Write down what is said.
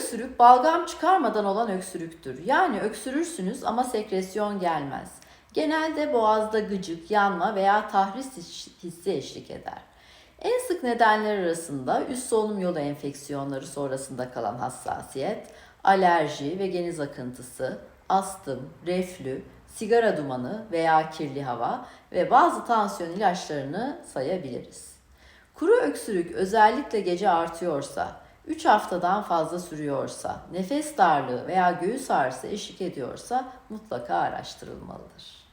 öksürük balgam çıkarmadan olan öksürüktür. Yani öksürürsünüz ama sekresyon gelmez. Genelde boğazda gıcık, yanma veya tahris hissi eşlik eder. En sık nedenler arasında üst solunum yolu enfeksiyonları sonrasında kalan hassasiyet, alerji ve geniz akıntısı, astım, reflü, sigara dumanı veya kirli hava ve bazı tansiyon ilaçlarını sayabiliriz. Kuru öksürük özellikle gece artıyorsa, 3 haftadan fazla sürüyorsa, nefes darlığı veya göğüs ağrısı eşlik ediyorsa mutlaka araştırılmalıdır.